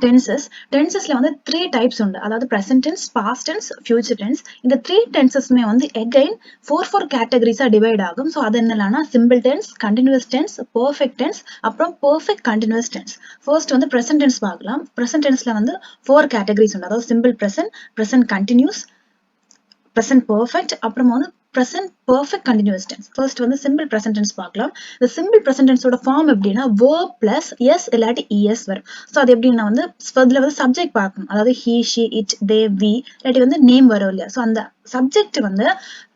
டென்சஸ்ல வந்து 3 டைப்ஸ் உண்டு. அதாவது present tense, past tense, future tense. இந்த 3 டென்சஸ்மே வந்து again 4 கேட்டகரிஸா டிவைட் ஆகும். ஸோ அது என்னன்னா simple tense, continuous tense, perfect tense, அப்புறம் பெர்ஃபெக்ட் கண்டினியூஸ் டென்ஸ். ஃபர்ஸ்ட் வந்து present tense பார்க்கலாம். present tenseல வந்து 4 கேட்டகரிஸ் உண்டு. அதாவது simple present, present continuous, present perfect, அப்புறமா வந்து present perfect continuous tense. First வந்து சிம்பிள் present tense பார்க்கலாம். இந்த சிம்பிள் present tense ஓட ஃபார்ம் எப்படின்னா verb plus s இல்லாட்டி es வரும். ஸோ அது எப்படின்னா வந்து இதுல வந்து சப்ஜெக்ட் பார்க்கணும். அதாவது he, she, it, they, we இல்லாட்டி வந்து நேம் வரும் இல்லையா. ஸோ அந்த சப்ஜெக்ட் வந்து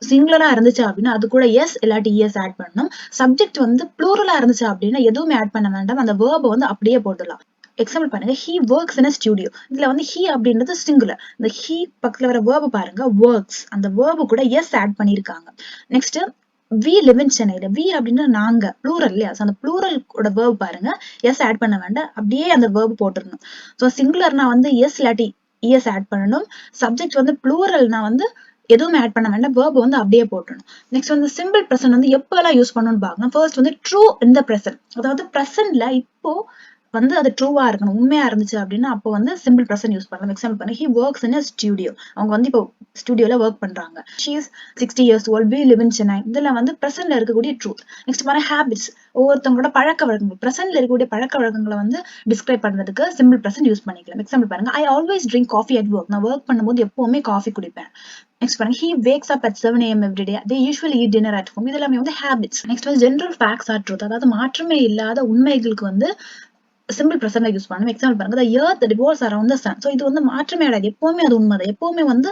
சிங்குலரா இருந்துச்சு அப்படின்னா அது கூட எஸ் இல்லாட்டி இஎஸ் ஆட் பண்ணணும். சப்ஜெக்ட் வந்து ப்ளூரலா இருந்துச்சு அப்படின்னா எதுவுமே ஆட் பண்ண வேண்டாம். அந்த verb வந்து அப்படியே போட்டுடலாம். எக்ஸாம்பிள் பாருங்க, he works in a studio. இதுல வந்து he அப்படின்றது சிங்குலர். இந்த he பக்கத்துல வர verb பாருங்க, works. அந்த verb கூட yes ஆட் பண்ணிருக்காங்க. நெக்ஸ்ட் we live in சென்னையில we அப்படின்னா நாங்க ப்ளூரல் இல்லையா. அந்த ப்ளூரல் ஓட verb பாருங்க, எஸ் ஆட் பண்ண வேண்டாம், அப்படியே அந்த verb போட்டுடணும். ஸோ சிங்குலர்னா வந்து எஸ் இல்லாட்டி இஎஸ் ஆட் பண்ணணும். சப்ஜெக்ட் வந்து ப்ளூரல்னா வந்து எதுவுமே ஆட் பண்ண வேண்டாம், verb வந்து அப்படியே போட்டணும். நெக்ஸ்ட் வந்து சிம்பிள் பிரசன்ட் வந்து எப்பெல்லாம் யூஸ் பண்ணணும்னு பார்க்கணும். ஃபர்ஸ்ட் வந்து ட்ரூ இன் த பிரசன்ட். அதாவது பிரசன்ட்ல இப்போ வந்து அது ட்ரூவா இருக்கணும், உண்மையா இருந்துச்சு அப்படின்னா அப்போ வந்து சிம்பிள் பிரசன்ட் யூஸ் பண்ணலாம். எக்ஸாம்பிள் பண்ணி he works in a studio. அவங்க வந்து இப்போ ஸ்டுடியோல ஒர்க் பண்றாங்க. she is 60 years old, we live in Chennai. இதுல வந்து பிரசன்ட்ல இருக்கக்கூடிய ட்ரூத். நெக்ஸ்ட் பாருங்க ஹேபிட்ஸ், ஒவ்வொருத்தவங்களோட பழக்க வழக்கங்கள், பிரசன்ட்ல இருக்கக்கூடிய பழக்க வழக்கங்களை வந்து டிஸ்கிரைப் பண்றதுக்கு சிம்பிள் பிரசன்ட் யூஸ் பண்ணிக்கலாம். எக்ஸாம்பிள் பாருங்க, I always drink coffee at work. நான் ஒர்க் பண்ணும்போது எப்பவுமே காஃபி குடிப்பேன். நெக்ஸ்ட் பாருங்க, he wakes up at 7 AM every day. They usually eat dinner at home. இதெல்லாமே வந்து ஹேபிட்ஸ். நெக்ஸ்ட் வந்து ஜெனரல் ஃபேக்ட்ஸ் ஆர் ட்ரூத். அதாவது மாற்றமே இல்லாத உண்மைகளுக்கு வந்து சிம்பிள் பிரசன்ட் யூஸ் பண்ணணும். எக்ஸாம்பிள் பாருங்க, the earth revolves around the sun. So இது வந்து மாற்றமே கிடையாது, எப்பவுமே அது உண்மைதான். எப்பவுமே வந்து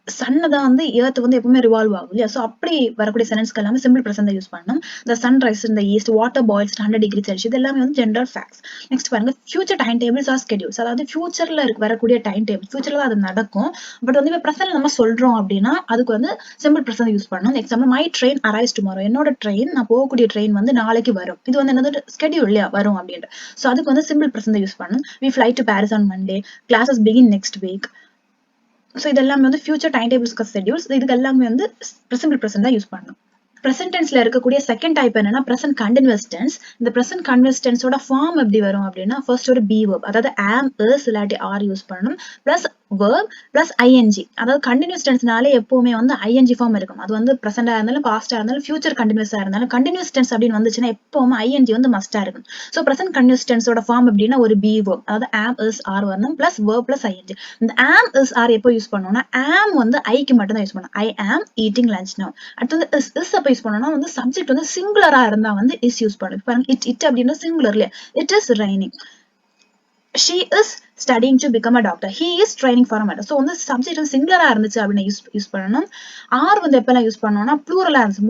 சன் தான் வந்து எர்த் வந்து எப்பவுமே ரிவால்வ் ஆகும் இல்லையா. ஸோ அப்படி வரக்கூடிய சென்டென்ஸ்க்கு எல்லாமே சிம்பிள் பிரசன்ட் யூஸ் பண்ணணும். the sun rises in the east, water boils 100 degrees Celsius. இது எல்லாமே வந்து ஜெனரல் ஃபேக்ட்ஸ். நெக்ஸ்ட் பாருங்க, future time tables or schedules. அதாவது ஃபியூச்சர்ல வரக்கூடிய டைம் டேபிள், ஃபியூச்சர்ல அது நடக்கும். பட் வந்து இப்போ பிரசன்ட்ல நம்ம சொல்றோம் அப்படின்னா அதுக்கு வந்து சிம்பிள் பிரசன்ட் யூஸ் பண்ணணும். Example, my train arrives tomorrow. என்னோட ட்ரெயின், நான் போகக்கூடிய ட்ரெயின் வந்து நாளைக்கு வரும். இது வந்து என்னது ஸ்கெடியூல் இல்லையா, வரும் அப்படின்ட்டு. ஸோ அதுக்கு வந்து சிம்பிள் பிரசன்ட் யூஸ் பண்ணணும். we fly to Paris on Monday, classes begin next week. So இதெல்லாமே வந்து ஃபியூச்சர் டைம் டேபிள்ஸ்க்கு ஷெட்யூல்ஸ். இதுக்கு எல்லாமே வந்து சிம்பிள் பிரசன்ட் தான் யூஸ் பண்ணணும். பிரசன்ட் டென்ஸ்ல இருக்கக்கூடிய செகண்ட் டைப் என்னன்னா பிரசன்ட் கண்டினியூஸ் டென்ஸ். இந்த பிரசன்ட் கண்டினியூஸ் டென்ஸோட ஃபார்ம் எப்படி வரும் அப்படின்னா ஃபர்ஸ்ட் ஒரு பி verb, அதாவது am, is இல்லாட்டி ஆர் யூஸ் பண்ணணும். Plus verb plus I N G. அதாவது கண்டினியூஸ் டென்ஸ்னாலே எப்பவுமே வந்து ஐஎன்ஜி ஃபார்ம் இருக்கும். அது வந்து பிரசண்டா இருந்தாலும் பாஸ்டா இருந்தாலும் ஃபியூச்சர் கண்டினியூஸா இருந்தாலும் கண்டினியூஸ் டென்ஸ் அப்படின்னு வந்துச்சுன்னா எப்பவுமே ஐஎன்ஜி வந்து மஸ்டா இருக்கும். ஸோ பிரசன்ட் கண்டினியூஸ் டென்ஸோட ஃபார்ம் எப்படின்னா ஒரு பி verb, அதாவது am, is, ஆர் வரணும் பிளஸ் verb பிளஸ் ஐஎன்ஜி. இந்த am, is, ஆர் எப்போ யூஸ் பண்ணணும்னா am வந்து ஐக்கு மட்டும் தான் யூஸ் பண்ணணும். I am eating lunch now. அடுத்து வந்து is அப்ப யூஸ் பண்ணணும்னா வந்து சப்ஜெக்ட் வந்து சிங்குலரா இருந்தா வந்து is யூஸ் பண்ணணும். பாருங்க, it அப்படின்னா சிங்குலர் இல்லையா. it is raining. she is studying to become a doctor. he is training for a matter. So வந்து சப்ஜெக்ட் வந்து சிங்குலரா இருந்துச்சு அப்படின்னு யூஸ் பண்ணணும். ஆர் வந்து எப்பெல்லாம் யூஸ் பண்ணணும்னா ப்ளூரலா இருந்துச்சு,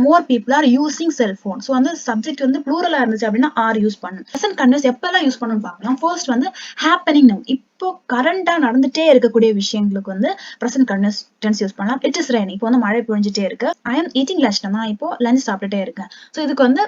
more people are using cellphone. So வந்து சப்ஜெக்ட் வந்து ப்ளூரலா இருந்துச்சு அப்படின்னா ஆர் யூஸ் பண்ணணும். பிரசன்ட் கண்டினியூஸ் எப்பெல்லாம் யூஸ் பண்ணணும்னு பார்க்கலாம். ஃபர்ஸ்ட் வந்து ஹேப்பனிங் நவ், இப்போ கரண்டா நடந்துட்டே இருக்கக்கூடிய விஷயங்களுக்கு வந்து பிரசன்ட் கண்டினியூஸ் டென்ஸ் யூஸ் பண்ணலாம். இட் இஸ் ரெய்னிங், இப்போ வந்து மழை பொழிஞ்சிட்டே இருக்கு. ஐ எம் ஈட்டிங் லஞ்ச், நான் இப்போ லஞ்ச் சாப்பிட்டுட்டே இருக்கேன். ஸோ இதுக்கு வந்து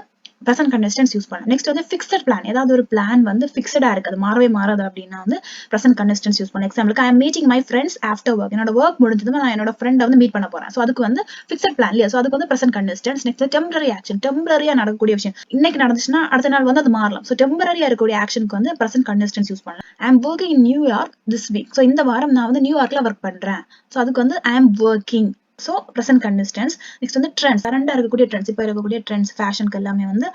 present continuous tense யூஸ் பண்ணலாம். நெக்ஸ்ட் வந்து ஃபிக்ஸட் பிளான், ஏதாவது ஒரு பிளான் வந்து ஃபிக்ஸடா இருக்கு, அது மாறவே மாறாது அப்படின்னா வந்து present continuous tense யூஸ் பண்ணலாம். எக்ஸாம்பிளுக்கு, I am meeting my friends after work. என்னோட ஒர்க் முடிஞ்சதும் நான் என்னோட ஃப்ரெண்டை வந்து மீட் பண்ண போறேன். ஸோ அதுக்கு வந்து ஃபிக்ஸட் பிளான் இல்லையா. ஸோ அதுக்கு வந்து present continuous tense. Next temporary action, டெம்பரரியா நடக்கக்கூடிய விஷயம் இன்னைக்கு நடந்துச்சுன்னா அடுத்த நாள் வந்து அது மாறலாம். ஸோ டெம்பரரியா இருக்கக்கூடிய ஆக்ஷனுக்கு வந்து present continuous tense யூஸ் பண்ணலாம். I am working in New York this week. So இந்த வாரம் நான் வந்து நியூயார்க்ல ஒர்க் பண்றேன். ஸோ அதுக்கு வந்து I am working. So present continuous tense. Next வந்து ட்ரெண்ட்ஸ், கரண்டா இருக்கக்கூடிய ட்ரெண்ட்ஸ், இப்போ இருக்கக்கூடிய ட்ரெண்ட்ஸ் ஃபேஷனுக்கு எல்லாமே வந்து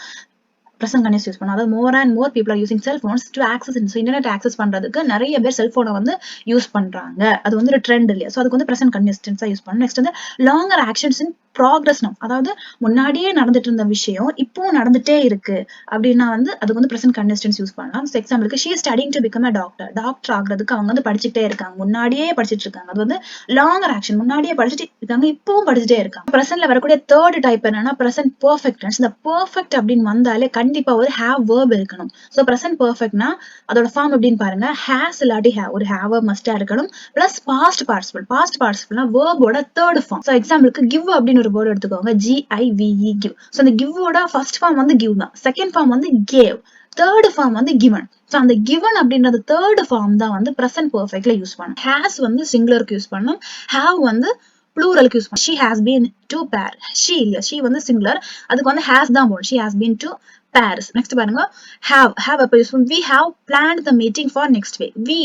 present continuous யூஸ் பண்ணலாம். அதாவது more and more people are using cell phones to access it. So internet access பண்றதுக்கு நிறைய பேர் செல்போனை வந்து யூஸ் பண்றாங்க. அது வந்து ஒரு ட்ரெண்ட் இல்லையா. ஸோ அதுக்கு வந்து present continuous tense யூஸ் பண்ணணும். நெக்ஸ்ட் வந்து longer actions in progress now. அதாவது முன்னாடியே நடந்துட்டு இருந்த விஷயம் இப்போ நடந்துட்டே இருக்கு அப்படின்னா வந்து அதுக்கு வந்து present continuous tense யூஸ் பண்ணலாம். ஸோ எக்ஸாம்பிளுக்கு, she is studying to become a doctor. Doctor ஆகுறதுக்கு அவங்க வந்து படிச்சுட்டே இருக்காங்க, முன்னாடியே படிச்சுட்டு இருக்காங்க. அது வந்து லாங்கர் ஆக்ஷன், முன்னாடியே படிச்சுட்டு இருக்காங்க, இப்பவும் படிச்சுட்டே இருக்காங்க. பிரசன்ட்ல வரக்கூடிய தேர்ட் டைப் என்னன்னா present perfect tense. இந்த perfect அப்படின்னு வந்தாலே கண்டிப்பா ஒரு have verb இருக்கணும். ஸோ present perfectனா அதோட ஃபார்ம் எப்படின்னு பாருங்க, has இல்லாட்டி have, ஒரு have verb மஸ்டா இருக்கணும். பிளஸ் past participle, past participleனா verb-ஓட தேர்ட் ஃபார்ம். ஸோ எக்ஸாம்பிளுக்கு give அப்படின்னு ஒரு வேர்ட் எடுத்துக்கோங்க, give. give. ஸோ இந்த give-ஓட ஃபர்ஸ்ட் ஃபார்ம் வந்து give தான், செகண்ட் ஃபார்ம் வந்து gave, தேர்ட் ஃபார்ம் வந்து given. ஸோ அந்த given அப்படின்றது தேர்ட் ஃபார்ம் தான் வந்து present perfectல யூஸ் பண்ணணும். has வந்து சிங்குலருக்கு யூஸ் பண்ணணும், have வந்து ப்ளூரலுக்கு யூஸ் பண்ணணும். she has been to Paris. she இல்ல, she வந்து சிங்குலர், அதுக்கு வந்து has தான் போடும். she has been to pairs. Next பாருங்க have அப்ப use we have planned the meeting for next week. we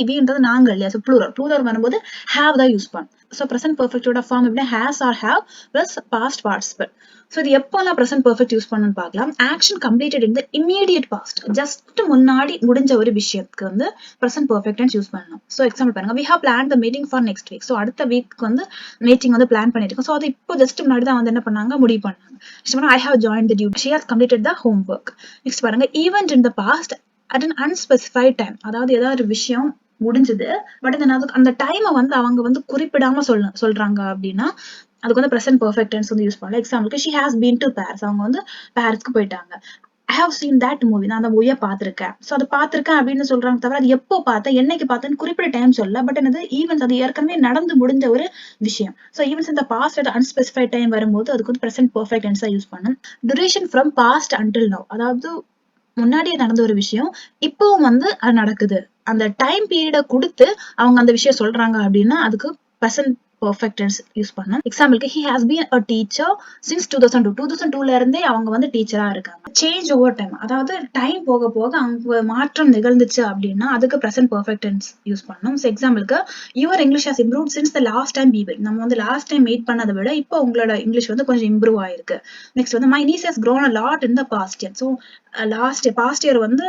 நாங்க இல்லையா, so plural வரும்போது have தான் யூஸ் பண்ணும். so present perfect ஓட ஃபார்ம் எப்படி has or have plus past participle. so இது எப்போலாம் present perfect யூஸ் பண்ணணும்னு பார்க்கலாம். action completed in the immediate past, just முன்னாடி முடிஞ்ச ஒரு விஷயத்துக்கு வந்து present perfect tense யூஸ் பண்ணணும். so எக்ஸாம்பிள் பாருங்க, we have planned the meeting for next week. so அடுத்த வீக் வந்து மீட்டிங் வந்து பிளான் பண்ணிருக்கோம். so அது இப்போ ஜஸ்ட் முன்னாடி தான் வந்து என்ன பண்ணாங்க, முடிவு பண்ணாங்க. I have joined the duty. She has completed the homework. Next பாருங்க, event in the past at an unspecified time. அதாவது ஏதாவது ஒரு விஷயம் முடிஞ்சது, பட் அந்த டைமை வந்து அவங்க வந்து குறிப்பிடாம சொல்றாங்க அப்படின்னா அதுக்கு வந்து present perfect tense வந்து யூஸ் பண்ணலாம். எக்ஸாம்பிளுக்கு she has been to Paris. அவங்க வந்து பாரிஸ்க்கு போயிட்டாங்க. I have seen that movie. நான் அந்த மூவியை பார்த்திருக்கேன். ஸோ அதை பார்த்திருக்கேன் அப்படின்னு சொல்றாங்க தவிர அது எப்போ பார்த்தேன், என்னைக்கு பார்த்தேன்னு குறிப்பிட்ட டைம் சொல்லல. பட் என்னது ஈவென்ட்ஸ், அது ஏற்கனவே நடந்து முடிஞ்ச ஒரு விஷயம். ஸோ ஈவென்ட்ஸ் இந்த பாஸ்ட் அட் அன்ஸ்பெசிஃபைட் டைம் வரும்போது அதுக்கு வந்து present perfect tense யூஸ் பண்ணும். duration from past until now, அதாவது முன்னாடியே நடந்த ஒரு விஷயம் இப்பவும் வந்து அது நடக்குது, அந்த டைம் பீரியட கொடுத்து அவங்க அந்த விஷயம் சொல்றாங்க அப்படின்னா அதுக்கு present perfect tense யூஸ் பண்ணணும். எக்ஸாம்பிளுக்கு he has been a teacher since 2002ல இருந்தே அவங்க வந்து டீச்சரா இருக்காங்க. சேஞ்ச் ஓவர் டைம், அதாவது டைம் போக போக அவங்க மாற்றம் நிகழ்ந்துச்சு அப்படின்னா அதுக்கு present perfect tense யூஸ் பண்ணணும். ஸோ எக்ஸாம்பிளுக்கு your English has improved since the last time we met. நம்ம வந்து லாஸ்ட் டைம் மீட் பண்ணதை விட இப்போ உங்களோட இங்கிலீஷ் வந்து கொஞ்சம் இம்ப்ரூவ் ஆயிருக்கு. நெக்ஸ்ட் வந்து my niece has grown a lot in the past year. So past year வந்து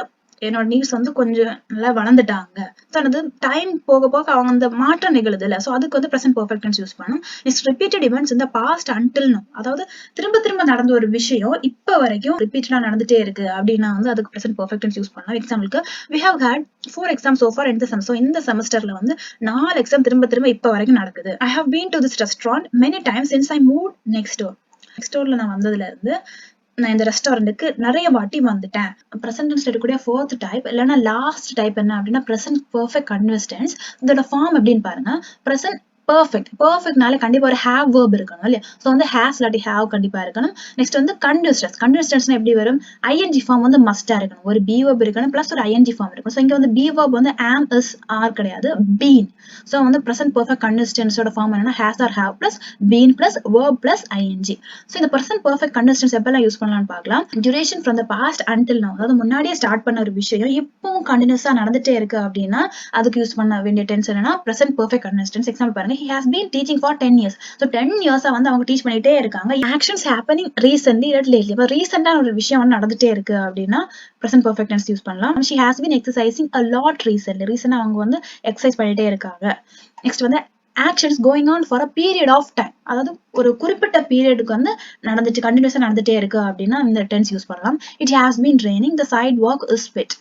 என்னோட நீஸ் வந்து கொஞ்சம் நல்லா வளர்ந்துட்டாங்க. ஸோ அது டைம் போக போக அவங்க அந்த மாற்றம் நிகழுது இல்ல, ஸோ அதுக்கு வந்து present perfect tense யூஸ் பண்ணணும். நெக்ஸ்ட் ரிப்பீட்டட் இவெண்ட்ஸ் இந்த பாஸ்ட் அன்டில் நோ, அதாவது திரும்ப நடந்த ஒரு விஷயம் இப்ப வரைக்கும் ரிப்பீட்டடா நடந்துட்டே இருக்கு அப்படின்னா வந்து அதுக்கு present perfect tense யூஸ் பண்ணலாம். எக்ஸாம்பிளுக்கு we have had 4 exams so far in the semester. So இந்த செமஸ்டர்ல வந்து 4 எக்ஸாம் திரும்ப இப்ப வரைக்கும் நடக்குது. I have been to this restaurant many times since I moved next door. Next டோர்ல நான் வந்ததுல இருந்து நான் இந்த ரெஸ்டாரண்ட்டுக்கு நிறைய வாட்டி வந்துட்டேன். ப்ரெசன்ட் டென்ஸ்ல இருக்கக்கூடிய ஃபோர்த் டைப் இல்லைன்னா லாஸ்ட் டைப் என்ன அப்படின்னா ப்ரெசன்ட் பெர்ஃபெக்ட் கன்டினியூஸ் டென்ஸ். இதோட ஃபார்ம் எப்படின்னு பாருங்க, ப்ரெசன்ட் பெர்ஃபெக்ட்னாலே கண்டிப்பா ஒரு ஹேவ் வேர்ப் இருக்கணும் இல்லையா, ஸோ வந்து ஹேஸ் இல்லாட்டி ஹேவ் கண்டிப்பா இருக்கணும். நெக்ஸ்ட் வந்து கண்டினியூஸ் டென்ஸ்னா எப்படி வரும், ஐஎன்ஜி ஃபார்ம் வந்து மஸ்டா இருக்கணும், ஒரு பி வேர்ப் இருக்கணும் பிளஸ் ஒரு ஐஎன்ஜி ஃபார்ம் இருக்கும். ஸோ இங்க வந்து பி வேர்ப் வந்து ஆம் இஸ் ஆர் கிடையாது, பீன். ஸோ வந்து ப்ரெசன்ட் பெர்ஃபெக்ட் கன்டினியூஸ் டென்ஸோட ஃபார்ம் என்னன்னா has or have plus been plus verb plus I N G. So இந்த ப்ரெசன்ட் பெர்ஃபெக்ட் கன்டினியூஸ் டென்ஸ் எப்பெல்லாம் யூஸ் பண்ணலாம்னு பார்க்கலாம். Duration from the past until now, அதாவது முன்னாடியே ஸ்டார்ட் பண்ண ஒரு விஷயம் இப்பவும் கண்டினியூஸா நடந்துட்டே இருக்கு அப்படின்னா அதுக்கு யூஸ் பண்ண வேண்டிய டென்ஸ் என்னன்னா present perfect continuous tense. Example பாருங்க, he has been teaching for 10 years. So 10 years வந்து அவங்க டீச் பண்ணிட்டே இருக்காங்க. actions happening recently or lately. அப்ப ரீசெண்டா ஒரு விஷயம் வந்து நடந்துட்டே இருக்கு அப்படின்னா present perfect tense யூஸ் பண்ணலாம். she has been exercising a lot recently. ரீசெண்டா அவங்க வந்து எக்ஸசைஸ் பண்ணிட்டே இருக்காங்க. நெக்ஸ்ட் வந்து actions going on for a period of time, அதாவது ஒரு குறிப்பிட்ட பீரியடுக்கு வந்து நடந்துட்டு கண்டினியூஸா நடந்துட்டே இருக்கு அப்படின்னா இந்த டென்ஸ் யூஸ் பண்ணலாம். it has been raining, the sidewalk is wet.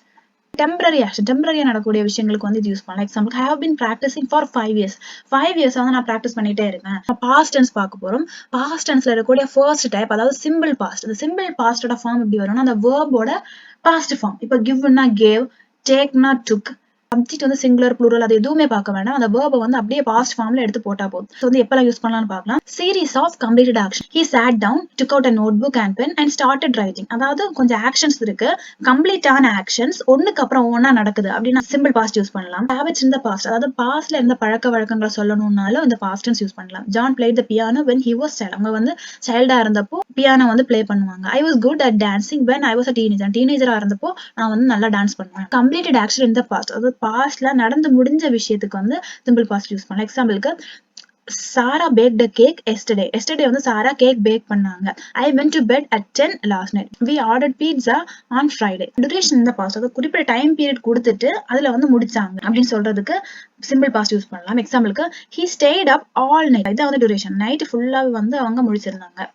Temporary action, டெம்பரரியா நடக்கக்கூடிய விஷயங்களுக்கு வந்து இது யூஸ் பண்ணலாம். Example, I have been practicing for 5 years. 5 years வந்து நான் பிராக்டிஸ் பண்ணிட்டே இருக்கேன். பாஸ்ட் டென்ஸ் பார்க்க போறோம். பாஸ்ட் டென்ஸ்ல இருக்கக்கூடிய ஃபர்ஸ்ட் டைப் அதாவது சிம்பிள் பாஸ்ட். இந்த சிம்பிள் பாஸ்டோட ஃபார்ம் எப்படி வரும்னா அந்த வேர்போட பாஸ்ட் ஃபார்ம். இப்போ கிவ்னா கேவ், டேக்னா டுக், சப்ஜெக்ட் வந்து சிங்குலர் ப்ளூரல் அது எதுவுமே பார்க்க வேண்டாம், அந்த வேர்பை வந்து அப்படியே பாஸ்ட் ஃபார்ம்ல எடுத்து போட்டா போதும். ஸோ வந்து எப்பெல்லாம் யூஸ் பண்ணலாம்னு பார்க்கலாம். Series of completed action. He sat down, took out a notebook and pen and started writing. அதாவது கொஞ்சம் ஆக்ஷன்ஸ் இருக்கு, கம்ப்ளீட்டான ஆக்ஷன்ஸ் ஒண்ணுக்கு அப்புறம் ஒண்ணா நடக்குது அப்படின்னா சிம்பிள் பாஸ்ட் யூஸ் பண்ணலாம். ஹேபிட்ஸ் இன் த பாஸ்ட், அதாவது பாஸ்ட்ல இருந்த பழக்க வழக்கங்களை சொல்லணும்னாலும் இந்த பாஸ்ட் டென்ஸ் யூஸ் பண்ணலாம். John plate the piano when he was child. அவங்க வந்து சைல்டா இருந்தப்போ பியானோ வந்து பிளே பண்ணுவாங்க. I was good at dancing when I was a teenager. டீனேஜரா இருந்தப்போ நான் வந்து நல்லா டான்ஸ் பண்ணுவேன். Completed action in the past, அதாவது பாஸ்ட்ல நடந்து முடிஞ்ச விஷயத்துக்கு வந்து சிம்பிள் பாஸ்ட் யூஸ் பண்ணலாம். எக்ஸாம்பிளுக்கு சாரா baked a cake yesterday. yesterday வந்து சாரா கேக் பேக் பண்ணாங்க. I went to bed at 10 last night. We ordered pizza on Friday. duration in the past, அதாவது குறிப்பிட்ட டைம் பீரியட் கொடுத்துட்டு அதுல வந்து முடிச்சாங்க அப்படின்னு சொல்றதுக்கு சிம்பிள் பாஸ்ட் யூஸ் பண்ணலாம். எக்ஸாம்பிளுக்கு he stayed up all night. இதான் வந்து duration, நைட் ஃபுல்லா வந்து அவங்க முடிச்சிருந்தாங்க.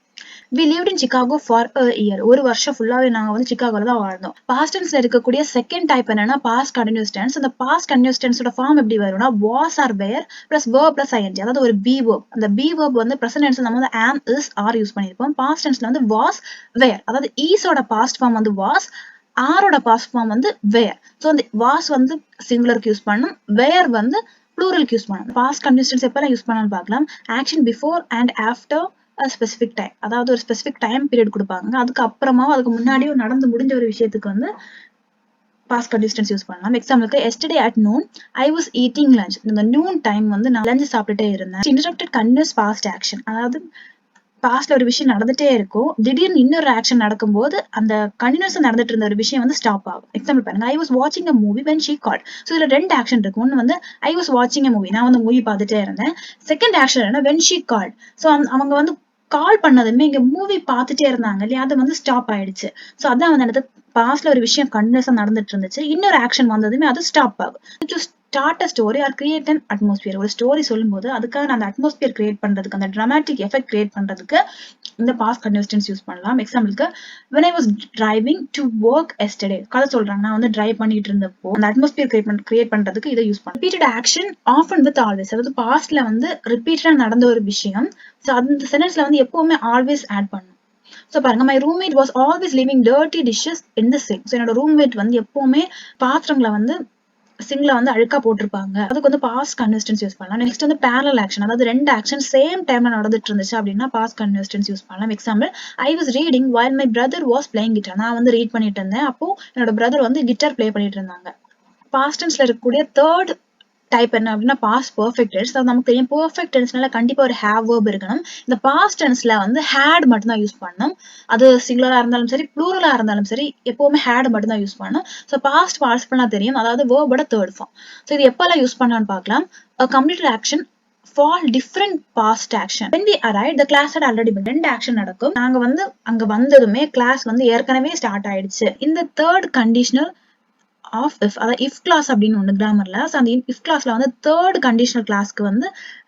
We lived in Chicago for a year. ஒரு வருஷம் ஃபுல்லாவே நாங்க வந்து சிகாகோல தான் வாழ்ந்தோம். பாஸ்ட் டென்ஸ்ல இருக்கக்கூடிய செகண்ட் டைப் என்னன்னா பாஸ்ட் கண்டினியூஸ் டென்ஸ். அந்த பாஸ்ட் கண்டினியூஸ் டென்ஸோட ஃபார்ம் எப்படி வரும்னா was or were plus verb plus ing, அதாவது ஒரு பி verb. அந்த பி verb வந்து present tense நம்ம வந்து am is are யூஸ் பண்ணிருப்போம். பாஸ்ட் டென்ஸ்ல வந்து was were, அதாவது is ஓட பாஸ்ட் ஃபார்ம் வந்து was, are ஓட பாஸ்ட் ஃபார்ம் வந்து were. சோ அந்த was வந்து சிங்குலருக்கு யூஸ் பண்ணணும், were வந்து ப்ளூரலுக்கு யூஸ் பண்ணணும். பாஸ்ட் கண்டினியூஸ் டென்ஸ் எப்பெல்லாம் யூஸ் பண்ணலாம்னு பார்க்கலாம். Action before and after specific time, அதாவது ஒரு ஸ்பெசிபிக் டைம் பீரியட் கொடுப்பாங்க, அதுக்கு அப்புறமா அதுக்கு முன்னாடியும் நடந்து முடிஞ்ச ஒரு விஷயத்துக்கு வந்து பாஸ்ட் கண்டினியூஸ் டென்ஸ் யூஸ் பண்ணலாம். எக்ஸாம்பிளுக்கு yesterday at noon I was eating lunch. இந்த noon டைம் வந்து நான் லஞ்ச் சாப்பிட்டுட்டே இருந்தேன். இன்டரப்டட் கண்டினியூஸ் பாஸ்ட் ஆக்ஷன், அதாவது பாஸ்ட்ல ஒரு விஷயம் நடந்துட்டே இருக்கும். திடீர்னு இன்னொரு ஆக்ஷன் நடக்கும்போது அந்த கண்டினியூஸா நடந்துட்டு இருந்த ஒரு விஷயம் வந்து ஸ்டாப் ஆகும். எக்ஸாம்பிள் பாருங்க, ஐ வாஸ் வாட்சிங் a movie when she called. So இதுல 2 ஆக்ஷன் இருக்கு. ஒன்னு வந்து ஐ வாஸ் வாட்சிங் அ மூவி, நான் வந்து மூவி பார்த்துட்டே இருந்தேன். செகண்ட் ஆக்ஷன் என்ன, வென் ஷீ கால்ட். ஸோ அவங்க வந்து கால் பண்ணதுமே இங்க மூவி பார்த்துட்டே இருந்தாங்க இல்லையா, அது வந்து ஸ்டாப் ஆயிடுச்சு. ஸோ அதான் வந்து எனக்கு பாஸ்ட்ல ஒரு விஷயம் கண்டினியூஸா நடந்துட்டு இருந்துச்சு, இன்னொரு ஆக்ஷன் வந்ததுமே அது ஸ்டாப் ஆகும். To start a story or create an atmosphere. ஒரு ஸ்டோரி சொல்லும்போது அதுக்காக அந்த அட்மாஸ்பியர் கிரியேட் பண்றதுக்கு, அந்த டிராமாட்டிக் எஃபெக்ட் கிரியேட் பண்றதுக்கு இந்த பாஸ்ட் கண்டினியூஸ் டென்ஸ் யூஸ் பண்ணலாம். எக்ஸாம்பிளுக்கு when I was driving to work yesterday, கதை சொல்றாங்க, நான் வந்து டிரைவ் பண்ணிட்டு இருந்தப்போ அந்த அட்மாஸ்பியர் கிரியேட் பண்றதுக்கு இதை யூஸ் பண்ணலாம். Repeated action often with always, அதாவது பாஸ்ட்ல வந்து ரிப்பீட்டடா நடந்த ஒரு விஷயம், ஸோ அந்த சென்டென்ஸ்ல வந்து எப்பவுமே ஆல்வேஸ் ஆட் பண்ணும். ஸோ பாருங்க, my roommate was always leaving dirty dishes in the sink. So என்னோட ரூம்மேட் வந்து எப்பவுமே பாத்திரங்களை வந்து சிங்க்ல வந்து அழுக்கா போட்டிருப்பாங்க. அதுக்கு வந்து பாஸ்ட் கண்டினியூஸ் டென்ஸ் யூஸ் பண்ணலாம். நெக்ஸ்ட் வந்து பேரலல் ஆக்ஷன், அதாவது 2 ஆக்ஷன் சேம் டைம்ல நடந்துட்டு இருந்துச்சு அப்படின்னா பாஸ்ட் கண்டினியூஸ் டென்ஸ் யூஸ் பண்ணலாம். Example, I was reading while my brother was playing guitar. நான் வந்து ரீட் பண்ணிட்டு இருந்தேன், அப்போ என்னோட பிரதர் வந்து கிட்டார் ப்ளே பண்ணிட்டு இருந்தாங்க. பாஸ்ட் டென்ஸ்ல இருக்கக்கூடிய தேர்ட் டைப் என்ன அப்படின்னா பாஸ்ட் பெர்ஃபெக்ட் டென்ஸ். அது நமக்கு தெரியும், பெர்ஃபெக்ட் டென்ஸ்னால கண்டிப்பா ஒரு ஹேவ் வேர்ப் இருக்கணும். இந்த பாஸ்ட் டென்ஸ்ல வந்து ஹேட் மட்டும் தான் யூஸ் பண்ணணும். அது சிங்குலரா இருந்தாலும் சரி, ப்ளூரலா இருந்தாலும் சரி, எப்பவுமே ஹேட் மட்டும் தான் யூஸ் பண்ணணும். ஸோ பாஸ்ட் பார்ட்டிசிபிள்னா தெரியும், அதாவது வேர்போட தேர்ட் ஃபார்ம். ஸோ இது எப்பெல்லாம் யூஸ் பண்ணலாம்னு பார்க்கலாம். Completed action for different past action. when we arrived the class had already been. 2 ஆக்ஷன் நடக்கும். நாங்க வந்து அங்க வந்ததுமே கிளாஸ் வந்து ஏற்கனவே ஸ்டார்ட் ஆயிடுச்சு. இந்த தேர்ட் கண்டிஷனல் ஆஃப் இஃப், அதாவது இஃப் கிளாஸ் அப்படின்னு ஒன்று கிராமர்ல. ஸோ அந்த இஃப் கிளாஸ்ல வந்து தேர்ட் கண்டிஷனல் கிளாஸ்க்கு வந்து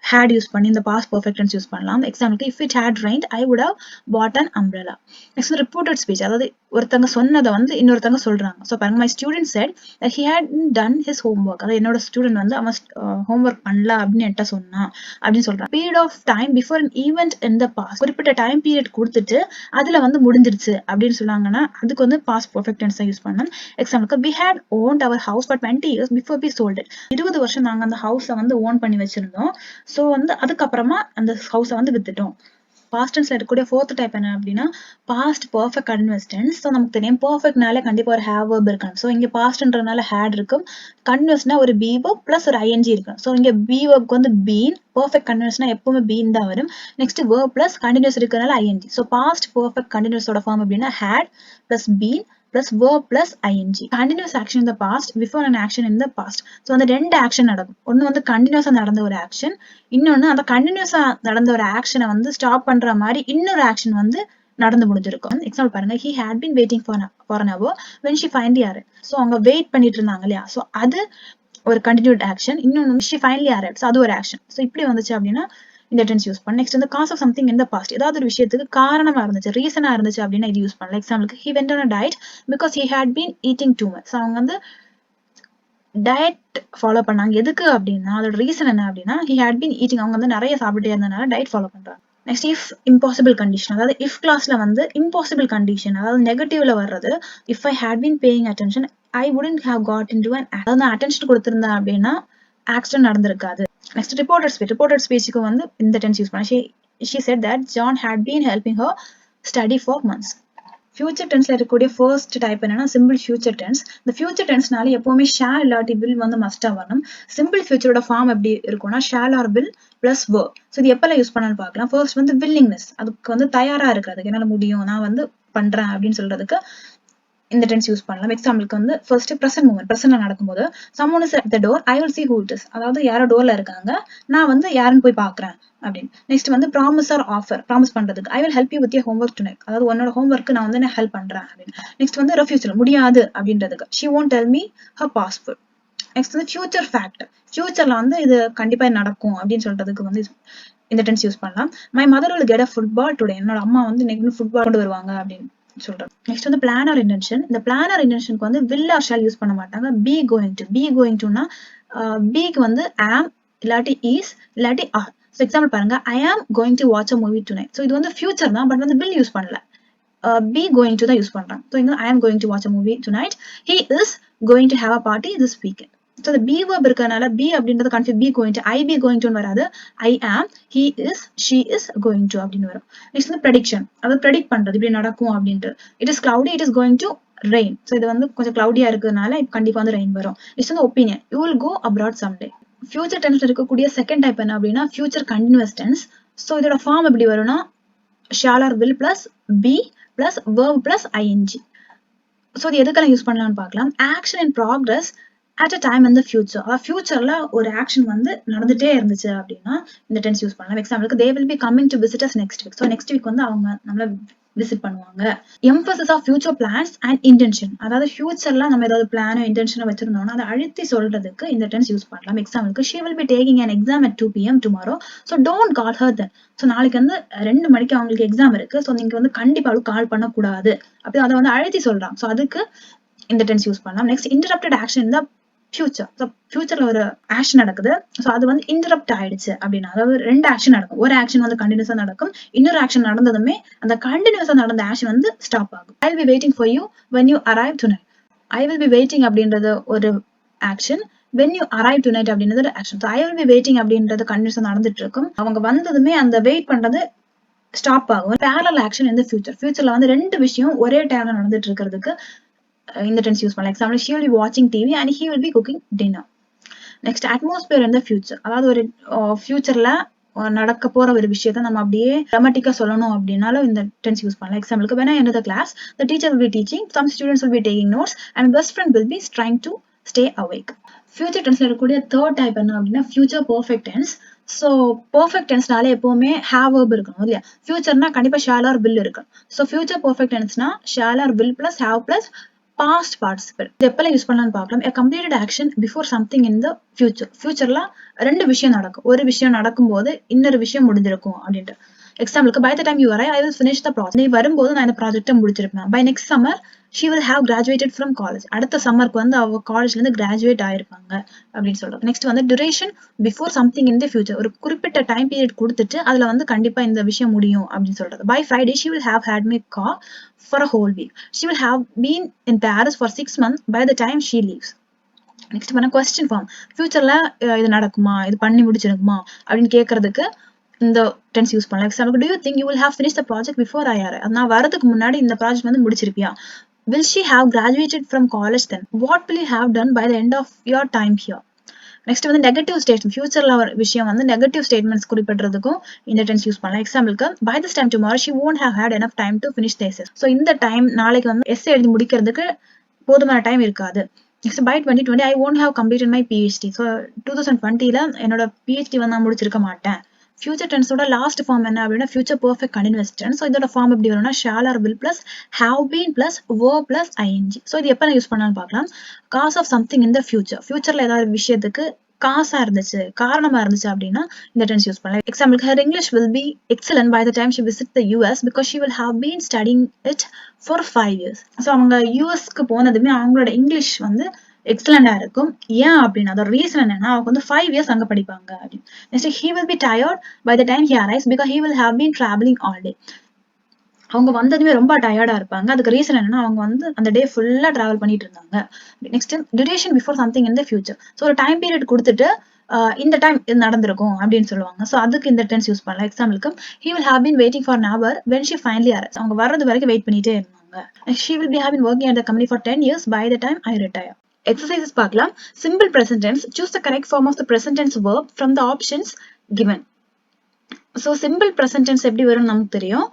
ஹேட் யூஸ் பண்ணி இந்த பாஸ்ட் பெர்ஃபெக்ட் டென்ஸ் யூஸ் பண்ணலாம். எக்ஸாம்பிளுக்கு, if it had rained I would have put an umbrella. Next reported speech, அதாவது ஒருத்தங்க சொன்னதை வந்து இன்னொருத்தங்க சொல்றாங்க. ஸோ பாருங்க, my student said that he had done his homework. அதாவது என்னோட ஸ்டூடெண்ட் வந்து அவன் ஹோம்ஒர்க் பண்ணல அப்படின்னு என்கிட்ட சொன்னான் அப்படின்னு சொல்றான். Period of time before an event in the past. குறிப்பிட்ட டைம் பீரியட் கொடுத்துட்டு அதுல வந்து முடிஞ்சிருச்சு அப்படின்னு சொன்னாங்கன்னா அதுக்கு வந்து பாஸ்ட் பெர்ஃபெக்ட் டென்ஸ் யூஸ் பண்ணணும். எக்ஸாம்பிளுக்கு, we had owned our house for 20 years before we sold it. 20 வருஷம் நாங்க அந்த ஹவுஸை வந்து ஓன் பண்ணி வச்சிருந்தோம். ஸோ வந்து அதுக்கப்புறமா அந்த ஹவுஸை வந்து வித்துட்டோம். பாஸ்ட் டென்ஸ்ல இருக்கக்கூடிய ஃபோர்த் டைப் என்ன அப்படின்னா past perfect continuous tense. So நமக்கு தெரியும், பெர்ஃபெக்ட்னாலே கண்டிப்பா ஒரு ஹேவ் வேர்ப் இருக்கணும். ஸோ இங்க பாஸ்ட்ன்றதுனால ஹேட் இருக்கும், கண்டினியூஸ்னா ஒரு பி வேர்ப் பிளஸ் ஒரு ஐஎன்ஜி இருக்கும். ஸோ இங்க பி வேர்ப்க்கு வந்து பீன், பெர்ஃபெக்ட் கண்டினியூஸ்னா எப்பவுமே பீன் தான் வரும். நெக்ஸ்ட் வேர்ப் பிளஸ் கண்டினியூஸ் இருக்கிறதுனால ஐஎன்ஜி. ஸோ பாஸ்ட் பெர்ஃபெக்ட் கண்டினியூஸோட ஃபார்ம் அப்படின்னா had plus been plus verb plus ing. Continuous action in the past before an action in the past. So அந்த 2 ஆக்ஷன் நடக்கும். ஒன்னு வந்து கண்டினியூஸா நடந்த ஒரு ஆக்ஷன், இன்னொன்னு அந்த கண்டினியூஸா நடந்த ஒரு ஆக்ஷனை வந்து ஸ்டாப் பண்ற மாதிரி இன்னொரு ஆக்ஷன் வந்து நடந்து முடிஞ்சிருக்கும். எக்ஸாம்பிள் பாருங்க, he had been waiting for an hour when she finally arrived. So அவங்க வெயிட் பண்ணிட்டு இருந்தாங்க இல்லையா, ஸோ அது ஒரு கண்டினியூட் ஆக்ஷன். இன்னொன்னு she finally arrived, ஸோ அது ஒரு ஆக்ஷன். ஸோ இப்படி வந்துச்சு அப்படின்னா இந்த டென்ஸ் யூஸ் பண்ண. நெக்ஸ்ட் வந்து cause of something in the past, ஏதாவது ஒரு விஷயத்துக்கு காரணமா இருந்துச்சு, ரீசனா இருந்துச்சு அப்படின்னா இது யூஸ் பண்ணலாம். எக்ஸாம்பிளுக்கு, he went on a diet because he had been eating too much. அவங்க வந்து டயட் ஃபாலோ பண்ணாங்க, எதுக்கு அப்படின்னா அதோட ரீசன் என்ன அப்படின்னா he had been eating, அவங்க வந்து நிறைய சாப்பிட்டே இருந்தனால டயட் ஃபாலோ பண்றாங்க. நெக்ஸ்ட் இஃப் இம்பாசிபிள் கண்டிஷன், அதாவது இஃப் கிளாஸ்ல வந்து இம்பாசிபிள் கண்டிஷன், அதாவது நெகட்டிவ்ல வர்றது. If I had been paying attention I wouldn't have got into an, அதாவது நான் அட்டென்ஷன் கொடுத்திருந்தேன் அப்படின்னா ஆக்சிடென்ட் நடந்திருக்காது. நெக்ஸ்ட் ரிப்போர்ட்டட் ஸ்பீச்சுக்கு வந்து இந்த டென்ஸ் யூஸ் பண்ண. she said that John had been helping her study for months. Future டென்ஸ்ல இருக்கக்கூடிய ஃபர்ஸ்ட் டைப் என்னன்னா சிம்பிள் ஃபியூச்சர் டென்ஸ். இந்த ஃபியூச்சர் டென்ஸ்னால எப்பவுமே ஷேல் இல்லாட்டி வில் வந்து மஸ்டா வரணும். சிம்பிள் ஃபியூச்சரோட ஃபார்ம் எப்படி இருக்கும்னா shall or will plus verb. So இது எப்பெல்லாம் யூஸ் பண்ணலாம்னு பார்க்கலாம். ஃபர்ஸ்ட் வந்து willingness, அதுக்கு வந்து தயாரா இருக்கிறதுக்கு, என்னால முடியும், நான் வந்து பண்றேன் அப்படின்னு சொல்றதுக்கு இந்த டென்ஸ் யூஸ் பண்ணலாம். எக்ஸாம்பிளுக்கு வந்து ஃபர்ஸ்ட் பிரசன்ட் மூமெண்ட், பிரசன்ட்ல நடக்கும்போது someone is at the door I will see who it is, அதாவது யாரோ டோர்ல இருக்காங்க, நான் வந்து யாருன்னு போய் பாக்குறேன் அப்படின்னு. நெக்ஸ்ட் வந்து ப்ராமிஸ் ஆர் ஆஃபர், ப்ராமிஸ் பண்றதுக்கு I will help you with your homework tonight, அதாவது உன்னோட ஹோம்ஒர்க்கு நான் வந்து ஹெல்ப் பண்றேன் அப்படின்னு. நெக்ஸ்ட் வந்து ரெஃப்யூச்சர், முடியாது அப்படின்றதுக்கு she won't tell me her password. Next வந்து ஃபியூச்சர் ஃபேக்ட், ஃபியூச்சர்ல வந்து இது கண்டிப்பா நடக்கும் அப்படின்னு சொல்றதுக்கு வந்து இந்த டென்ஸ் யூஸ் பண்ணலாம். My mother will get a football today, என்னோட அம்மா வந்து இன்னைக்கு ஃபுட்பால் கொண்டு வருவாங்க அப்படின்னு சொல்றேன். நெக்ஸ்ட் வந்து பிளான் ஆர் இன்டென்ஷன். இந்த பிளான் ஆர் இன்டென்ஷனுக்கு வந்து will ஆர் shall யூஸ் பண்ண மாட்டாங்க. be going to beக்கு வந்து am இல்லாட்டி is இல்லாட்டி are. ஸோ எக்ஸாம்பிள் பாருங்க, I am going to watch a movie tonight. So இது வந்து ஃபியூச்சர் தான், பட் வந்து will யூஸ் பண்ணல, be going to தான் யூஸ் பண்றாங்க. ஸோ இங்க I am going to watch a movie tonight, he is going to have a party this weekend. So இந்த be verb இருக்கறனால பி அப்படின்றது confuse, be going to, I be going டுன்னு வராது, I am, he is, she is going to அப்படின்னு வரும். Next வந்து prediction, அதாவது predict பண்றது, இப்படி நடக்கும் அப்படின்ட்டு. It is cloudy it is going to rain. So இது வந்து கொஞ்சம் கிளவுடியா இருக்கிறதுனால கண்டிப்பா வந்து ரெயின் வரும். நெக்ஸ்ட் வந்து opinion, you will go abroad someday. Future டென்ஸ்ல இருக்கக்கூடிய செகண்ட் டைப் என்ன அப்படின்னா ஃபியூச்சர் கண்டினியூஸ் டென்ஸ். ஸோ இதோட ஃபார்ம் எப்படி வரும்னா shall or will plus be plus verb plus ing. So இது எதுக்கெல்லாம் யூஸ் பண்ணலாம்னு பார்க்கலாம். Action in progress at a time in the future. ஃபியூச்சர்ல ஒரு ஆக்ஷன் வந்து நடந்துட்டே இருந்துச்சு அப்படின்னா இந்த டென்ஸ் யூஸ் பண்ணலாம். எக்ஸாம்பிளுக்கு they will be coming to visit us next week. So next week வந்து அவங்க நம்மள விசிட் பண்ணுவாங்க. Emphasis of future plans and intention. அதாவது ஃபியூச்சர்ல நம்ம ஏதாவது பிளானோ இன்டென்ஷனோ வச்சிருந்தோம்னா அதை அழுத்தி சொல்றதுக்கு இந்த டென்ஸ் யூஸ் பண்ணலாம். எக்ஸாம்பிளுக்கு she will be taking an exam at 2 PM tomorrow, so don't call her then. So நாளைக்கு வந்து 2 மணிக்கு அவங்களுக்கு எக்ஸாம் இருக்கு, ஸோ நீங்க வந்து கண்டிப்பா கால் பண்ணக்கூடாது அப்படி அதை வந்து அழுத்தி சொல்றாங்க. ஸோ அதுக்கு இந்த டென்ஸ் யூஸ் பண்ணலாம். நெக்ஸ்ட் இன்டரப்டட் ஆக்ஷன் இந்த ஃபியூச்சர். ஸோ ஃபியூச்சர்ல ஒரு ஆக்ஷன் நடக்குது, ஸோ அது வந்து இன்டரப்ட் ஆயிடுச்சு அப்படின்னா, அதாவது 2 ஆக்ஷன் நடக்கும். ஒரு ஆக்ஷன் வந்து கண்டினியூஸா நடக்கும், இன்னொரு ஆக்ஷன் நடந்ததுமே அந்த கண்டினியூஸா நடந்த ஆக்ஷன் வந்து ஸ்டாப் ஆகும். I will be waiting for you when you arrive tonight. I will be waiting அப்படின்றது ஒரு action, when you arrive tonight அப்படின்றது ஒரு action. So I will be waiting அப்படின்றது கண்டினியூஸா நடந்துட்டு இருக்கும், அவங்க வந்ததுமே அந்த வெயிட் பண்றது ஸ்டாப் ஆகும். பேரலல் ஆக்ஷன் இந்த ஃபியூச்சர். ஃபியூச்சர்ல வந்து 2 விஷயம் ஒரே டைம்ல நடந்துட்டு இருக்கிறதுக்கு இந்த டென்ஸ் யூஸ் பண்ணலாம். Example she will be watching TV and he will be cooking dinner. Next atmosphere இந்த ஃபியூச்சர். அதாவது ஒரு ஃபியூச்சர்ல நடக்க போற ஒரு விஷயத்த நம்ம அப்படியே ட்ராமட்டிக்கா சொல்லணும் அப்படின்னாலும் இந்த டென்ஸ் யூஸ் பண்ணலாம். எக்ஸாம்பிளுக்கு when I enter the class, the teacher will be teaching, some students will be taking notes and my best friend will be trying to stay awake. Future டென்ஸ்ல இருக்கக்கூடிய தேர்ட் டைப் என்ன அப்படின்னா future perfect tense. So perfect டென்ஸ்னாலே எப்பவுமே have verb இருக்கணும் இல்லையா? ஃபியூச்சர்னா கண்டிப்பா ஷால் ஆர் வில் இருக்கும். ஸோ ஃபியூச்சர் பெர்ஃபெக்ட் டென்ஸ்னா shall or will plus have plus past participle. இது எப்பெல்லாம் யூஸ் பண்ணலாம்னு பார்க்கலாம். a completed action before something in the future. ஃபியூச்சர்ல 2 விஷயம் நடக்கும். ஒரு விஷயம் நடக்கும்போது இன்னொரு விஷயம் முடிஞ்சிருக்கும் அப்படின்ட்டு. எக்ஸாம்பிளுக்கு by the time you arrive, I will finish the project. நீ வரும்போது நான் இந்த ப்ராஜெக்டை முடிச்சிருப்பேன். by next summer she will have graduated from college. அடுத்த சம்மருக்கு வந்து அவ காலேஜ்ல இருந்து கிராஜுவேட் ஆயிருப்பாங்க அப்படின்னு சொல்றோம். நெக்ஸ்ட் வந்து duration before something in the future. ஒரு குறிப்பிட்ட டைம் பீரியட் கொடுத்துட்டு அதுல வந்து கண்டிப்பா இந்த விஷயம் முடியும் அப்படின்னு சொல்றது. by Friday she will have had my car for a whole week. She will have been in Paris for 6 months by the time she leaves. Next பண்ண கொஸ்டின் ஃபார்ம். ஃபியூச்சர்ல இது நடக்குமா, இது பண்ணி முடிச்சிருக்குமா அப்படின்னு கேட்கறதுக்கு இந்த டென்ஸ் யூஸ் பண்ணலாம். Example do you think you will have finished the project before I arrive? நான் வரதுக்கு முன்னாடி இந்த ப்ராஜெக்ட் வந்து முடிச்சிருப்பியா? will she have graduated from college then? what will you have done by the end of your time here? Next வந்து negative statement. ஃபியூச்சர்ல ஒரு விஷயம் வந்து நெகட்டிவ் ஸ்டேட்மெண்ட்ஸ் குறிப்பிடுறதுக்கும் இந்த டென்ஸ் யூஸ் பண்ணலாம். எக்ஸாம்பிளுக்கு by this time tomorrow she won't have had enough time to finish the essay. So இந்த time நாளைக்கு வந்து எஸ்ஸே எழுதி முடிக்கிறதுக்கு போதுமான டைம் இருக்காது. Next by 2020 I won't have completed my PhD. ஸோ 2020ல என்னோட PhD வந்து நான் முடிச்சிருக்க மாட்டேன். ஃபியூச்சர் டென்ஸோட லாஸ்ட் ஃபார்ம் என்ன அப்படின்னா future perfect continuous tense. So இதோட ஃபார்ம் எப்படி வரும்னா shall or will plus have been plus verb plus ing. So இது எப்போ யூஸ் பண்ணலாம்னு பார்க்கலாம். Cause of something in the future. ஃபியூச்சர்ல ஏதாவது விஷயத்துக்கு காசா இருந்துச்சு, காரணமா இருந்துச்சு அப்படின்னா இந்த டென்ஸ் யூஸ் பண்ணலாம். எக்ஸாம்பிளுக்கு her English will be excellent by the time she visits the US because she will have been studying it for 5 years. So அவங்க யூஎஸ்க்கு போனதுமே அவங்களோட இங்கிலீஷ் வந்து எக்ஸலண்டா இருக்கும். ஏன் அப்படின்னா அதோட ரீசன் என்னன்னா அவங்க வந்து 5 years அங்க படிப்பாங்க அப்படின்னு. Next he will be tired by the time he arrives because he will have been traveling all day. அவங்க வந்ததுமே ரொம்ப டயர்டா இருப்பாங்க. அதுக்கு ரீசன் என்னன்னா அவங்க வந்து அந்த டே ஃபுல்லா டிராவல் பண்ணிட்டு இருந்தாங்க. Next duration before something in the future. So ஒரு டைம் பீரியட் கொடுத்துட்டு இந்த டைம் இது நடந்திருக்கும் அப்படின்னு சொல்லுவாங்க. ஸோ அதுக்கு இந்த டென்ஸ் யூஸ் பண்ணலாம். எக்ஸாம்பிளுக்கு he will have been waiting for an hour when she finally arrives. அவங்க வர்றது வரைக்கும் வெயிட் பண்ணிட்டே இருந்தாங்க. she will be having working at the company for 10 years by the time I retire. Exercises பார்க்கலாம். Simple present tense. Choose the correct form of the present tense verb from the options given. So simple present tense எப்படி வரும்னு நமக்கு தெரியும்.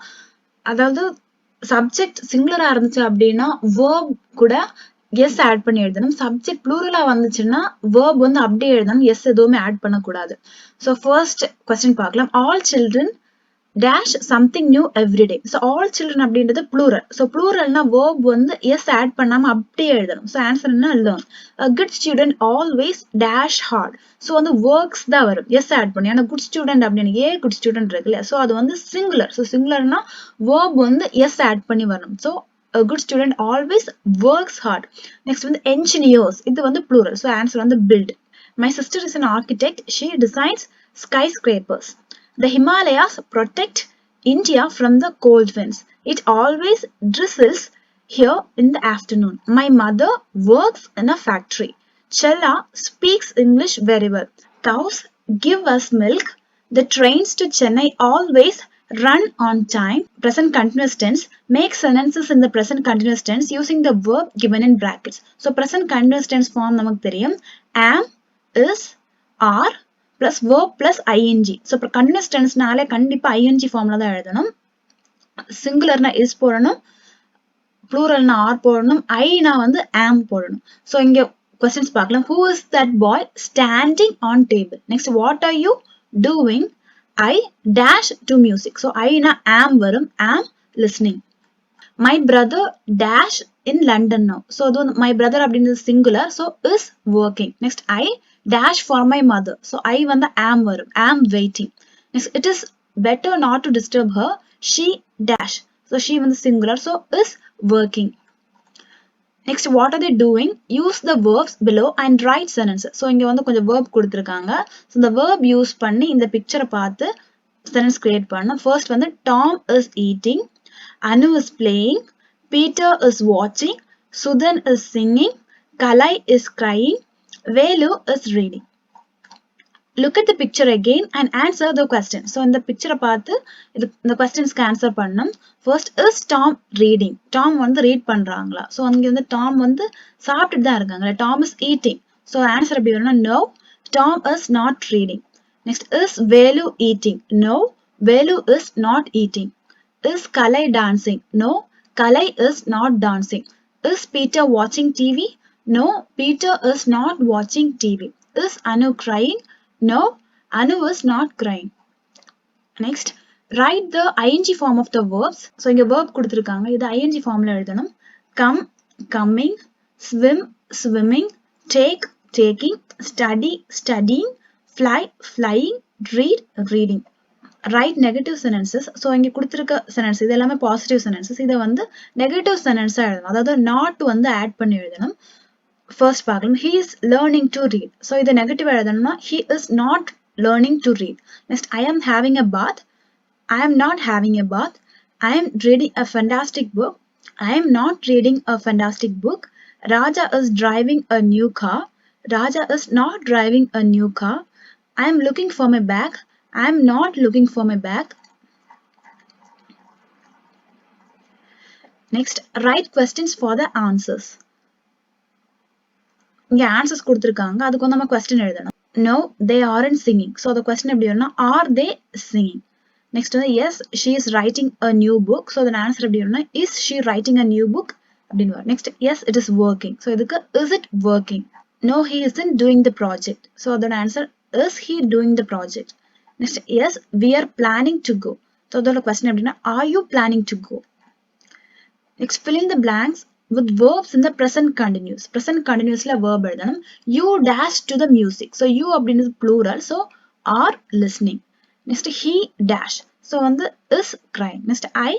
அதாவது subject சிங்குலரா இருந்துச்சு அப்படின்னா verb கூட S add பண்ணி எழுதணும். சப்ஜெக்ட் ப்ளூரலா வந்துச்சுன்னா வேர்ப் வந்து அப்படியே எழுதணும், எஸ் எதுவுமே ஆட் பண்ணக்கூடாது. ஸோ ஃபர்ஸ்ட் கொஸ்டின் பார்க்கலாம். All children dash something new everyday. So all children அப்படின்றது ப்ளூரல். ஸோ ப்ளூரல்னா வேர்ப் வந்து எஸ் ஆட் பண்ணாம அப்படியே எழுதணும். ஸோ ஆன்சர் என்ன learn. Good student always dash hard. So வந்து ஒர்க்ஸ் தான் வரும் எஸ் ஆட் பண்ணி. ஏன்னா குட் ஸ்டூடெண்ட் அப்படின்னு குட் ஸ்டூடெண்ட் இருக்குல்ல, ஸோ அது வந்து சிங்குலர். ஸோ சிங்குலர்னா வேர்ப் வந்து எஸ் ஆட் பண்ணி வரணும். So a good student always works hard. Next வந்து engineers. இது வந்து plural. So answer வந்து build. My sister is an architect. She designs skyscrapers. The Himalayas protect India from the cold winds. It always drizzles here in the afternoon. My mother works in a factory. Chella speaks English very well. Cows give us milk. The trains to Chennai always run on time. Present continuous tense. Make sentences in the present continuous tense using the verb given in brackets. So present continuous tense form நமக்கு தெரியும். am, is, are plus verb plus ing. So continuous tense நாலே கண்டிப்பா ing formல தான் எழுதணும். சிங்குலர்னா is போடணும், ப்ளூரல்னா R போடணும், ஐனா வந்து am போடணும். ஸோ இங்க கொஸ்டின்ஸ் பார்க்கலாம். Who is that boy standing on table? Next, what are you doing? I dash to music. So Aina am வரும், am listening. My brother dash in London now. So my brother அப்படின்றது singular, so is working. Next, I dash for my mother. So I வந்து am வரும், am waiting. Next, it is better not to disturb her. She dash. So she வந்து singular, so is working. Next, what are they doing? Use the verbs below and write sentences. So இங்க வந்து கொஞ்சம் verb கொடுத்திருக்காங்க. So இந்த verb use பண்ணி இந்த picture பார்த்து sentence create பண்ணணும். First வந்து Tom is eating, Anu is playing, Peter is watching, Sudhan is singing, Kalai is crying, Velu is reading. Look at the picture again and answer the question. So இந்த picture பார்த்து இந்த questions answer பண்ணணும். First, is Tom reading? Tom வந்து read பண்றாங்களா? So அங்க வந்து Tom வந்து சாப்பிட்டுட்டு தான் இருக்காங்க. Tom is eating. So answer எப்படி வரும்னா no, Tom is not reading. Next, is Velu eating? No, Velu is not eating. Is Kalai dancing? No, Kalai is not dancing. Is Peter watching TV? No, Peter is not watching TV. Is Anu crying? No, Anu is not crying. Next, write the ing form of the verbs. So இங்க verb கொடுத்திருக்காங்க. இது ing formல எழுதணும். Come, coming, swim, swimming, take, taking, study, studying, fly, flying, read, reading. Write negative sentences. So இங்க கொடுத்திருக்க sentence இது எல்லாமே positive sentences. இதை வந்து negative sentence எழுதணும். அதாவது not வந்து add பண்ணி எழுதணும். First பார்க்கலாம். He is learning to read. So இது negative எழுதணும்னா he is not learning to read. Next, I am having a bath. I am not having a bath. I am reading a fantastic book. I am not reading a fantastic book. Raja is driving a new car. Raja is not driving a new car. I am looking for my bag. I am not looking for my bag. Next, write questions for the answers. இங்க answers கொடுத்திருக்காங்க. அதுக்கு வந்து நம்ம question எழுதணும். No, they aren't singing. So the question எப்படி வரும்னா are they singing? Next வந்து yes, she is writing a new book. So the answer எப்படி வரும்னா is she writing a new book? அப்படின்னு வரும். Next, yes, it is working. So இதுக்கு is it working? No, he isn't doing the project. So the answer is he doing the project? Next, yes, we are planning to go. So அதோட question எப்படின்னா are you planning to go? Next, fill in the blanks with verbs in the present continuous. Present continuousல verb எழுதணும். You dash to the music. So you அப்படின்றது plural. So are listening. Next, he dash. So வந்து is crying. Next, I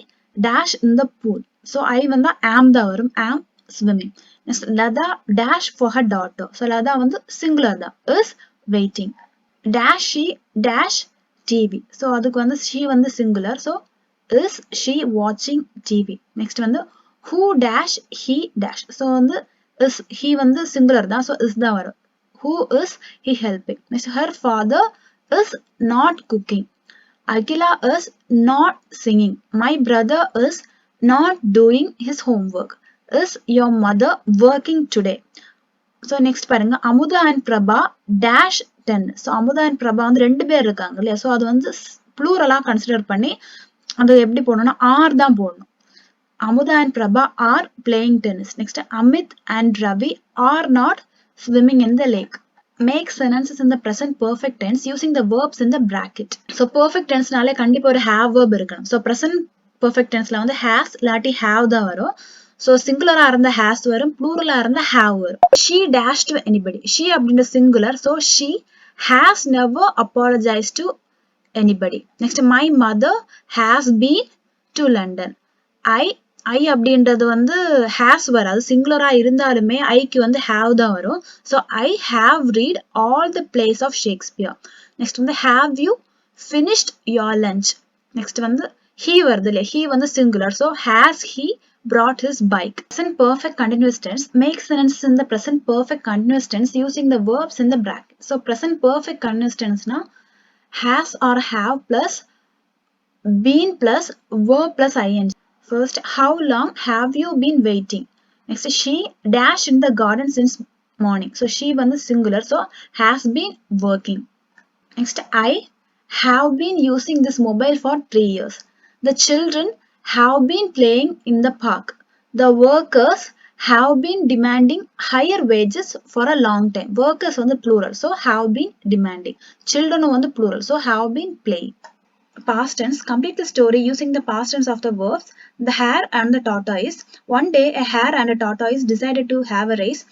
dash in the pool. So I வந்து am தான் வரும். Am swimming. Next, Lada dash for her daughter. So Lada வந்து singular தான். Is waiting. Dash she dash TV. So அதுக்கு வந்து she வந்து singular. So is she watching TV? Next வந்து who dash he dash. So வந்து is he வந்து singular தான். So is தான் வரும். Who is he helping? Next, her father is not cooking. Akila is not singing. My brother is not doing his homework. Is your mother working today? So next பாருங்க Amudha and Prabha dash 10. So Amudha and Prabha வந்து ரெண்டு பேர் இருக்காங்க இல்லையா? So அது வந்து plural consider பண்ணி அது எப்படி போடணும்னா ஆர் தான் போடணும். Amudha and Prabha are playing tennis. Next, Amit and Ravi are not swimming in the lake. Make sentences in the present perfect tense using the verbs in the bracket. So perfect tense நாலே கண்டிப்பா ஒரு have verb இருக்கணும். So present perfect tenseல வந்து has இல்லாட்டி have தான் வரும். So singular இருந்த has வரும், plural இருந்த have வரும். She dash to anybody. She அப்படின்ற singular. So she has never apologized to anybody. Next, my mother has been to London. I அப்படின்றது வந்து has வராது. சிங்குலரா இருந்தாலுமே ஐக்கு வந்து have தான் வரும். So I have read all the plays of Shakespeare. Next வந்து have you finished your lunch? Next வந்து he வருது இல்லையா? He வந்து singular. So has he brought his bike? Present perfect continuous tense. Make sentences in the present perfect continuous tense using the verbs in the bracket. So present perfect continuous tense na has or have plus been plus verb plus ing. First, how long have you been waiting? Next, she dash in the garden since morning. So she was the singular. So has been working. Next, I have been using this mobile for 3 years. The children have been playing in the park. The workers have been demanding higher wages for a long time. Workers on the plural, so have been demanding. Children on the plural, so have been playing. Past tense, complete the story using the past tense of the verbs. The hare and the tortoise. One day, a hare and a tortoise decided to have a race.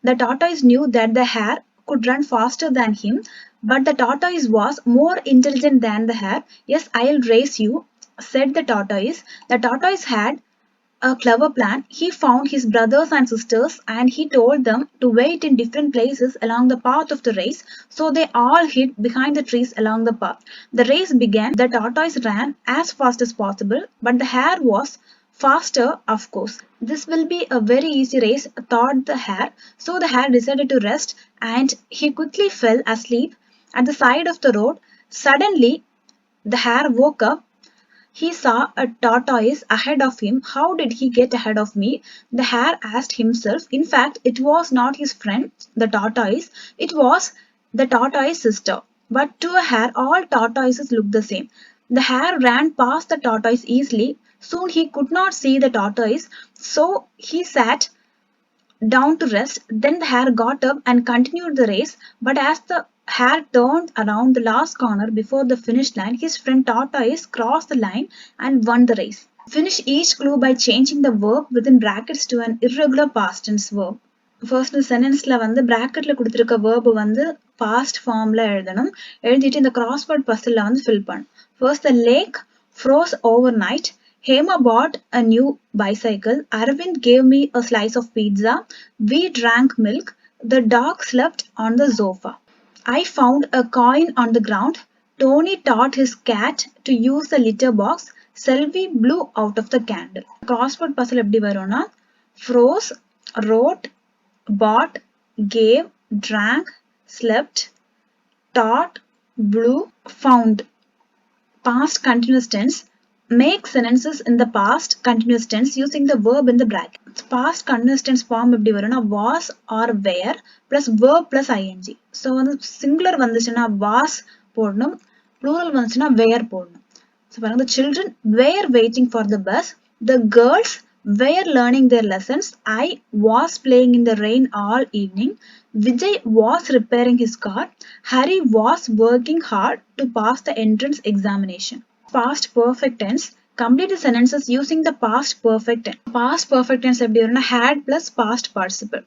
The tortoise knew that the hare could run faster than him, but the tortoise was more intelligent than the hare. Yes, I'll race you, said the tortoise. The tortoise had a clever plan. He found his brothers and sisters and he told them to wait in different places along the path of the race, so they all hid behind the trees along the path. The race began. The tortoise ran as fast as possible, but the hare was faster, of course. This will be a very easy race, thought the hare. So the hare decided to rest and he quickly fell asleep at the side of the road. Suddenly, the hare woke up. He saw a tortoise ahead of him. How did he get ahead of me? The hare asked himself. In fact, it was not his friend, the tortoise, it was the tortoise's sister. But to a hare, all tortoises look the same. The hare ran past the tortoise easily. Soon he could not see the tortoise, so he sat down to rest. Then the hare got up and continued the race. But as the hare turned around the last corner before the finish line, his friend Tortoise crossed the line and won the race. Finish each clue by changing the verb within brackets to an irregular past tense verb. First சென்டென்ஸ்ல வந்து பிராக்கெட்ல கொடுத்திருக்க verb வந்து past formல எழுதணும். எழுதிட்டு இந்த crossword puzzleல வந்து fill பண்ணணும். First, the lake froze overnight. Hema bought a new bicycle. Arvind gave me a slice of pizza. We drank milk. The dog slept on the sofa. I found a coin on the ground. Tony taught his cat to use the litter box. Selvi blew out of the candle. Crossword puzzle எப்படி வரும்னா froze, wrote, bought, gave, drank, slept, taught, blew, found. Past continuous tense. Make sentences in the past continuous tense using the verb in the brackets. Past continuous tense form எப்படி வரும்னா was or were plus verb plus ing. So வந்து singular வந்துச்சுன்னா was போடணும், plural வந்துச்சுன்னா were போடணும். So பாருங்க, the children were waiting for the bus. The girls were learning their lessons. I was playing in the rain all evening. Vijay was repairing his car. Hari was working hard to pass the entrance examination. Past perfect tense. Complete the sentences using the past perfect tense. Past perfect tense எப்படி வரும்னா had plus past participle.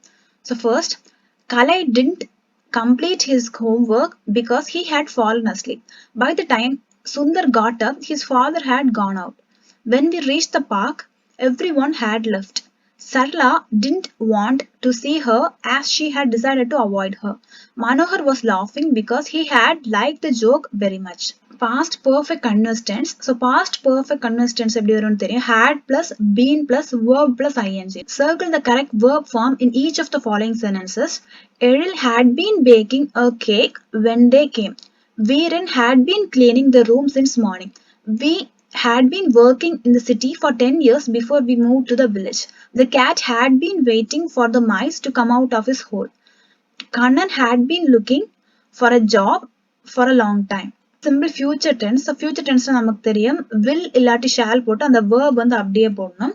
So first, Kalai didn't complete his homework because he had fallen asleep. By the time Sundar got up, his father had gone out. When we reached the park, everyone had left. Sarla didn't want to see her as she had decided to avoid her. Manohar was laughing because he had liked the joke very much. Past perfect continuous tense. So past perfect continuous tense எப்படி வரும்னு தெரியும். Had plus been plus verb plus ing. Circle the correct verb form in each of the following sentences. Eril had been baking a cake when they came. Veeran had been cleaning the room since morning. We had been working in the city for 10 years before we moved to the village. The cat had been waiting for the mice to come out of his hole. Kannan had been looking for a job for a long time. Simple future tense. So future tense நமக்கு தெரியும் will இல்லாட்டி shall போட்டு அந்த verb வந்து அப்படியே போடணும்.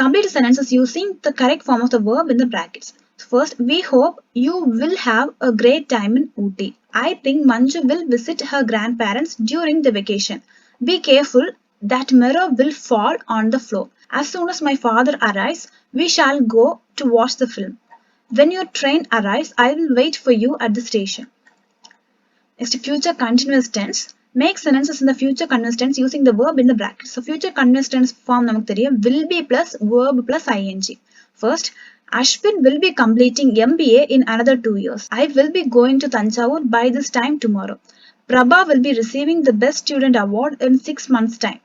Complete sentences using the correct form of the verb in the brackets. First, we hope you will have a great time in Ooty. I think Manju will visit her grandparents during the vacation. Be careful, that mirror will fall on the floor. As soon as my father arrives, we shall go to watch the film. When your train arrives, I will wait for you at the station. Next, future continuous tense. Make sentences in the future continuous tense using the verb in the brackets. So future continuous tense form நமக்கு தெரியும் will be plus verb plus ing. First, Ashwin will be completing MBA in another 2 years. I will be going to Tanjavur by this time tomorrow. Prabha will be receiving the best student award in 6 months' time.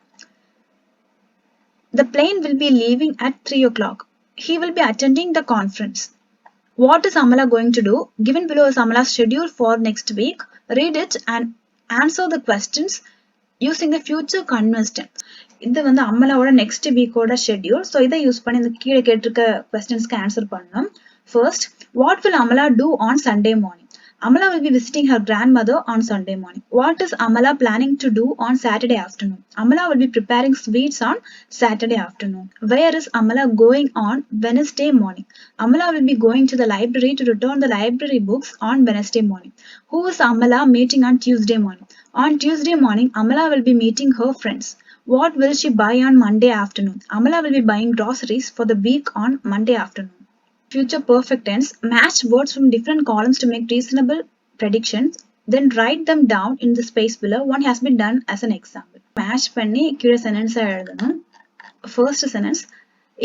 The plane will be leaving at 3 o'clock. He will be attending the conference. What is Amala going to do? Given below is Amala's schedule for next week. Read it and answer the questions using the future continuous tense. இது வந்து அம்மலாவோட next வீக்கோட schedule. So இதை use பண்ணி இந்த கீழே கேட்டிருக்க கொஸ்டின்ஸ்க்கு ஆன்சர் பண்ணணும். First, what will Amala do on Sunday morning? Amala will be visiting her grandmother on Sunday morning. What is Amala planning to do on Saturday afternoon? Amala will be preparing sweets on Saturday afternoon. Where is Amala going on Wednesday morning? Amala will be going to the library to return the library books on Wednesday morning. Who is Amala meeting on Tuesday morning? On Tuesday morning, Amala will be meeting her friends. What will she buy on Monday afternoon? Amala will be buying groceries for the week on Monday afternoon. Future perfect tense, match words from different columns to make reasonable predictions, then write them down in the space below. One has been done as an example. Match பண்ணி கீழே sentence எழுதணும். First sentence,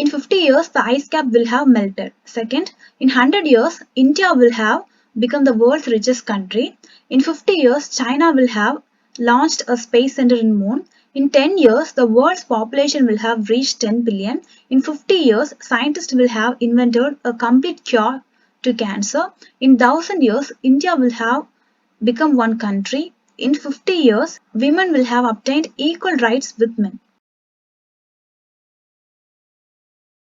in 50 years the ice cap will have melted. Second, in 100 years India will have become the world's richest country. In 50 years China will have launched a space center in moon. In 10 years, the world's population will have reached 10 billion. In 50 years, scientists will have invented a complete cure to cancer. In 1000 years, India will have become one country. In 50 years, women will have obtained equal rights with men.